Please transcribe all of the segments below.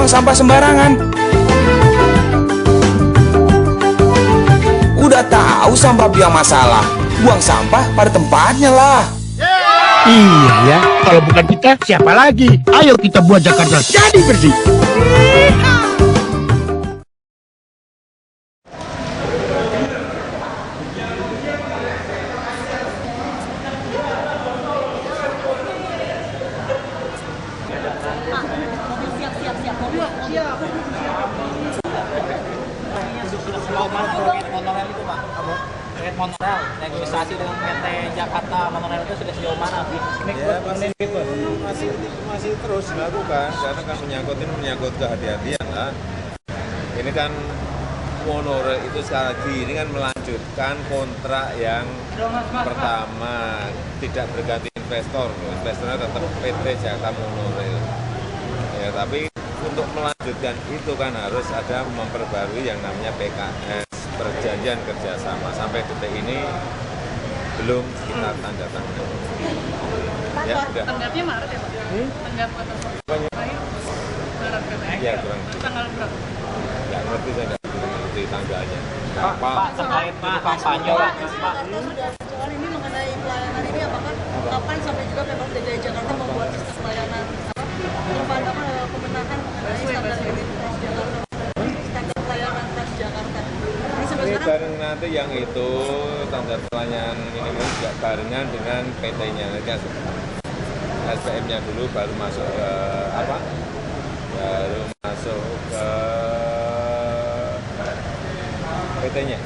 buang sampah sembarangan. Udah tahu sampah biang masalah, buang sampah pada tempatnya lah. Iya ya, kalau bukan kita siapa lagi? Ayo kita buat Jakarta jadi bersih. Monorail, negosiasi dengan PT Jakarta Monorail itu sudah sejauh mana? Masih terus dilakukan karena kan menyangkut kehati-hatian lah. Ini kan monorail itu sekali lagi ini kan melanjutkan kontrak yang pertama, tidak berganti investor. Investornya tetap PT Jakarta Monorail. Ya, tapi untuk melanjutkan itu kan harus ada memperbarui yang namanya PKS, perjanjian kerjasama. Sampai detik ini belum kita tanda tangan. Ya, udah. Tanggapnya Maret ya Pak? Tanggap atau Maret katanya? Ya, kurang. Tanggal berapa? Nggak ngerti, saya nggak ngerti tanggalnya. Pak, terkait kampanye Pak. Sudah soal ini mengenai pelayanan ini apakah kapan sampai juga Pemprov DKI Jakarta membuat sistem pelayanan pemenahan mengenai standar ini Transjakarta, standar pelayanan Transjakarta. Ini sampai Ini sekarang bareng nanti yang itu standar pelayanan ini juga barengan dengan PT-nya nanti SPM-nya dulu baru masuk ke apa? Baru masuk ke PT-nya.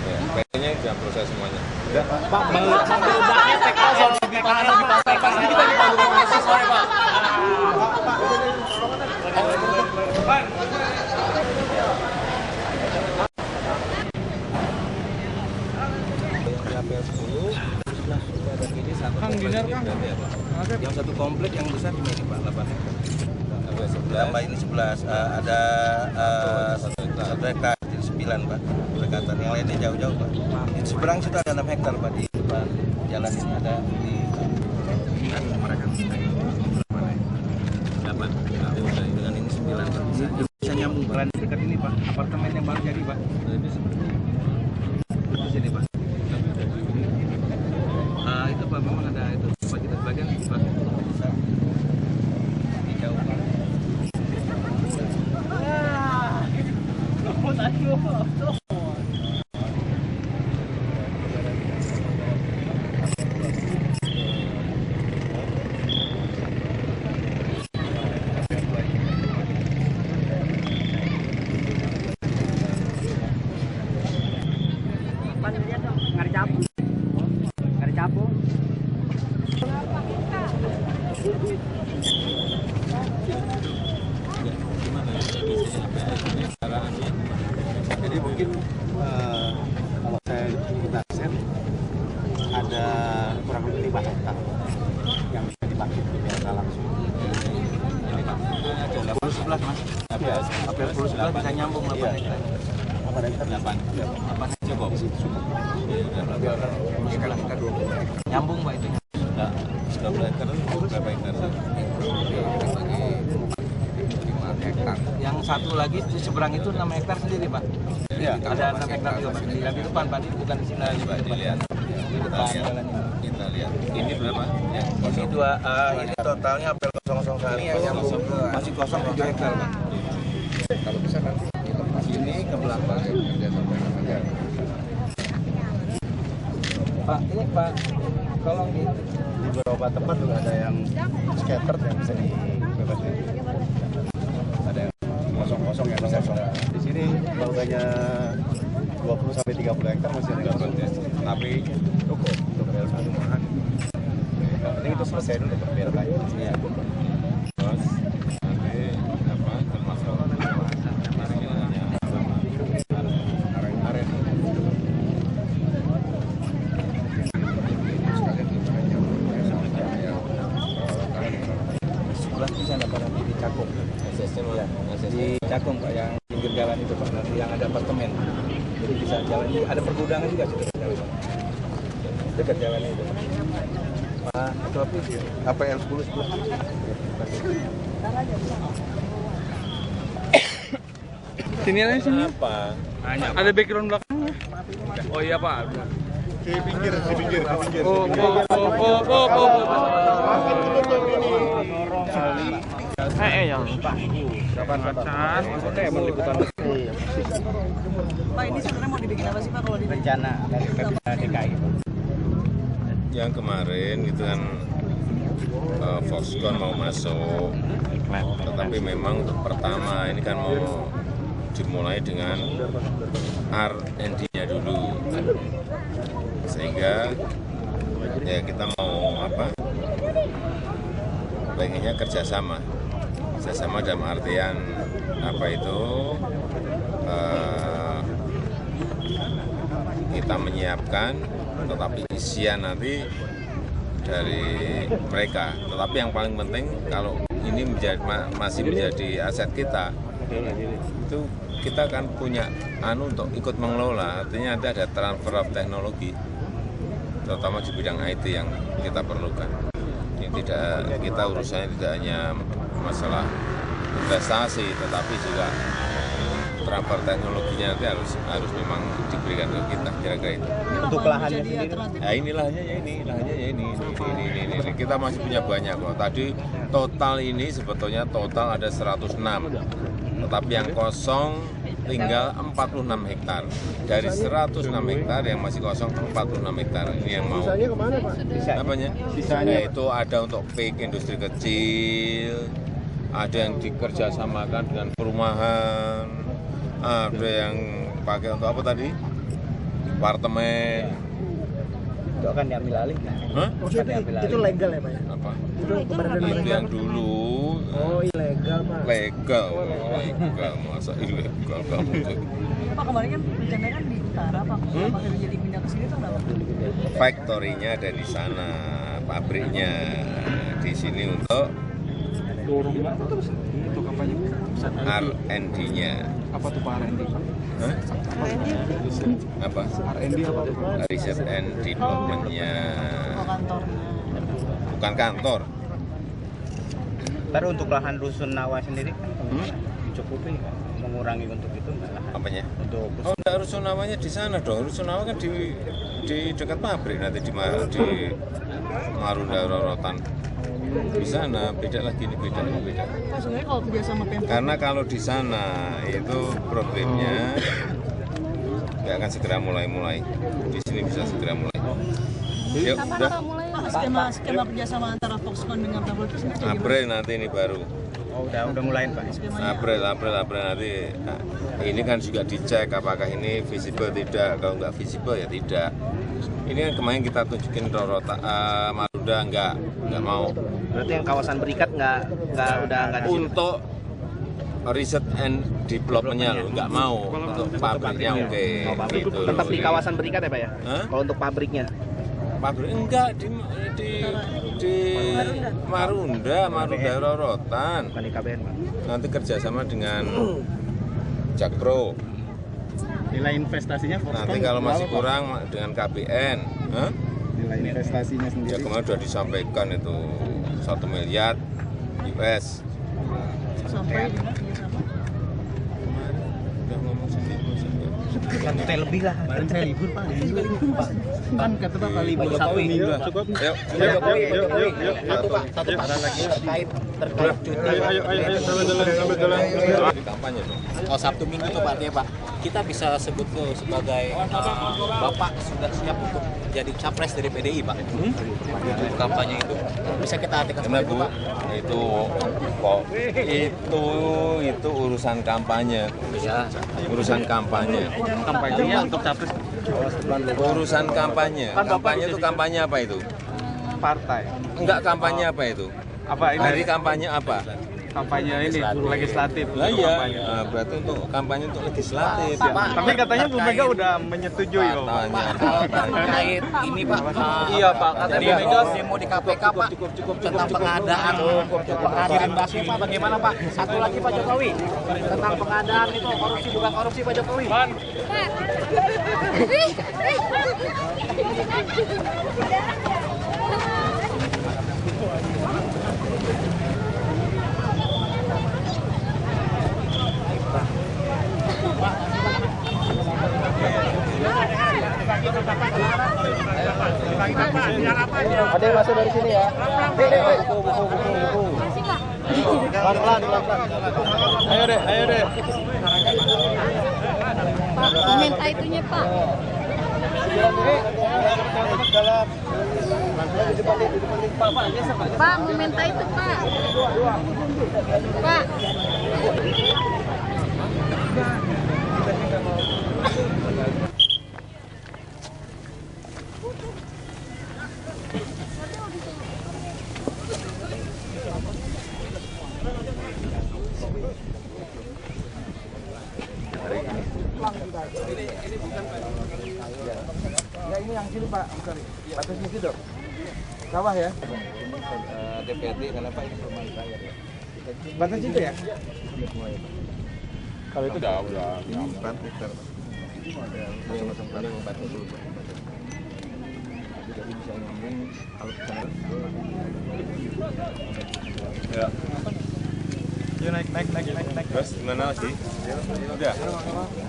Ya, PT-nya sudah proses semuanya. Udah. Pak, meludaknya TKL soal pelayanan di Pantai Pasir kita di Palu mahasiswa ya Pak. Yang satu komplek yang besar di sini Pak, 8 hektar. Tambah ini 11, ada 1 hektar, jadi 9 Pak. Berdekatan, yang lainnya jauh-jauh Pak. Di seberang situ ada 6 hektar Pak, di depan jalan ini ada di dengan ini 9 Pak. Bisa nyambung Pak. Dekat ini Pak, apartemen yang baru jadi Pak. Di sini Pak. Itu Pak, memang ada itu. Pak, kita sebagian Pak. Di jauh Pak. Jadi mungkin kalau saya kita set ada kurang lebih 5 hektar yang bisa dipakai di biasa langsung. Ini Pak. Ada 11 Mas. Ya, Apel 11 bisa nyambung 8 hektar. 8 hektar 8. 8 cukup. Cukup. Sekarang kita 20 hektar. Nyambung Pak itu. Nah, 12 hektar itu berapa hektar? Yang satu lagi di seberang itu 6 hektar sendiri Pak. Iya. Ada 6 hektar juga Pak. Yang di depan Pak, bukan di sini lagi Pak. Dilihat. Di depan jalan ini. Kita lihat. Ini berapa? Ya, Ini ini totalnya apel 001 yang nyambung ke masih kosong 7 hektar Pak. Kalau bisa nanti di tempat sini ke belakang kerja sampai aja. Pak, ini Pak, tolong Di beberapa tempat juga ada yang scatter yang bisa dibebaskan. Ada yang kosong-kosong yang bisa di sini bangunannya 20 sampai 30 hektar masih ada tapi cukup untuk PLK rumahan. Yang penting itu selesai dulu untuk PLK. Iya. Terus nanti apa termasuk aren. sebelah di sana Pak, nanti di Cakung. Ya, di Cakung Pak, yang pinggir jalan itu Pak, nanti yang ada apartemen. Jadi bisa jalan, ada pergudangan juga di dekat jalan. Dekat jalan itu. Pak, tapi APL 10 10. Sini aja sini. Apa? Ada background belakangnya. Oh iya Pak. Di pinggir. Oh. Yang Pak. Kapan pacar? Pak, ini sebenarnya mau dibikin apa sih Pak kalau di Rencana dari Pemda DKI. Yang kemarin itu kan Foxconn mau masuk, tetapi memang untuk pertama ini kan mau dimulai dengan R&D-nya dulu, sehingga ya kita mau pengennya kerjasama dalam artian apa itu kita menyiapkan, tetapi isian nanti dari mereka. Tetapi yang paling penting kalau ini masih menjadi aset kita, itu kita kan punya untuk ikut mengelola. Artinya nanti ada transfer of teknologi, terutama di bidang IT yang kita perlukan. Ini kita urusannya tidak hanya masalah investasi, tetapi juga transfer teknologinya nanti harus memang diberikan ke kita, kira-kira itu. Untuk lahannya sendiri. Nah ini lahannya ya ini. Kita masih punya banyak kok. Tadi total ini sebetulnya ada 106, tetapi yang kosong tinggal 46 hektar. Dari 106 hektar yang masih kosong 46 hektar. Ini yang mau. Sisanya kemana Pak? Apanya? Sisanya itu ada untuk PIK industri kecil, ada yang dikerjasamakan dengan perumahan, ada yang pakai untuk apa tadi? Apartemen. Itu akan diambil alih. Hah? Itu legal ya Pak ya? Apa? Itu yang dulu. Oh ilegal Pak. Legal, masa ilegal nggak mungkin. Pak, kemarin kan rencananya kan di utara Pak. Kenapa jadi pindah ke sini tuh kenapa? Factory-nya ada di sana, pabriknya di sini untuk R&D-nya. Apa tuh Pak R&D? Hah? Apa? R&D apa tuh Pak? Research and Development-nya. Oh, kantornya. Bukan kantor. Tapi untuk lahan rusun Nawa sendiri kan cukupi mengurangi untuk itu nggak lahan? Apanya? Untuk Oh, enggak, rusunawanya di sana dong. Rusunawa kan di dekat pabrik nanti di Marunda Rorotan. Di sana beda lagi, ini beda. Pak, sebenarnya kalau kerja sama Pemprov. Karena kalau di sana itu problemnya nggak akan segera mulai. Di sini bisa segera mulai. Yuk, udah. Pak, skema kerjasama antara Foxconn dengan Pemprov itu sebenarnya gimana? April nanti ini baru. Oh udah mulai Pak. April nanti. Nah, ini kan juga dicek apakah ini visible tidak. Kalau nggak visible ya tidak. Ini kan kemarin kita tunjukin Marunda nggak mau. Berarti yang kawasan berikat nggak di situ. Untuk riset and development-nya loh, nggak mau. Untuk pabriknya oke. Gitu. Tetap di kawasan berikat ya Pak ya? Hah? Kalau untuk pabriknya? Pabrik enggak di Marunda Rorotan. Bukan di KBN Pak. Nanti kerjasama dengan Jakpro. Nilai investasinya Nanti kalau masih kurang dengan KBN. Hah? Nilai investasinya Ya sendiri. kemarin sudah disampaikan itu 1 miliar US. Sampai dengan kerjasama. Udah ngomong sendiri. 1 T lebih lah. Kemarin saya libur Pak. Kan kata Bapak libur Jokowi. Cukup. Yuk. Satu Pak lagi terkait cuti. Ayo sambil jalan. Di kampanye dong. Oh, Sabtu Minggu tuh Pak ya Pak. Kita bisa sebut tuh sebagai Bapak sudah siap untuk jadi capres dari PDI Pak. Untuk kampanye itu bisa kita artikan Karena seperti itu Bu, Pak. itu urusan kampanye. Iya. Urusan kampanye. Kampanyenya untuk capres Urusan kampanye. Kampanye itu kampanye apa itu? partai. Enggak, kampanye apa itu? Apa ini? Hari kampanye apa? Kampanye ini legislatif. Lah iya, nah, berarti untuk kampanye untuk legislatif. Tapi katanya Bu Mega udah menyetujui Pak. Katanya. Terkait ini Pak. Iya Pak, katanya Bu Mega demo di KPK Pak tentang pengadaan basi Pak. Bagaimana Pak? Satu lagi Pak Jokowi tentang pengadaan itu korupsi bukan korupsi Pak Jokowi. Ada yang masuk dari sini ya. Pelan-pelan. Ayo deh. Pak, minta itunya Pak. Pak, mau minta itu Pak. Pak. Ya ini yang sini Pak, bukan. Batas sini dong. Sawah ya. DPRD kenapa ini perumahan saya ya? Batas situ ya. Kalau itu udah. 4 hektar. Ada batas dulu. Jadi bisa ngomong kalau kesana. Ya. Yuk naik. Terus gimana lagi? Udah.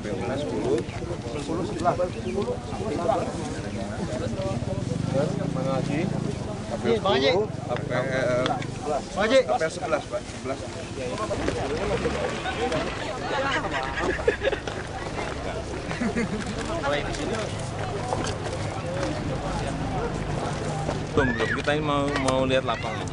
Beuna 10. 10 sebelah. Mana lagi? Bang Haji. KPR 11, Pak. 11. Belum. Kita ini mau lihat lapangan.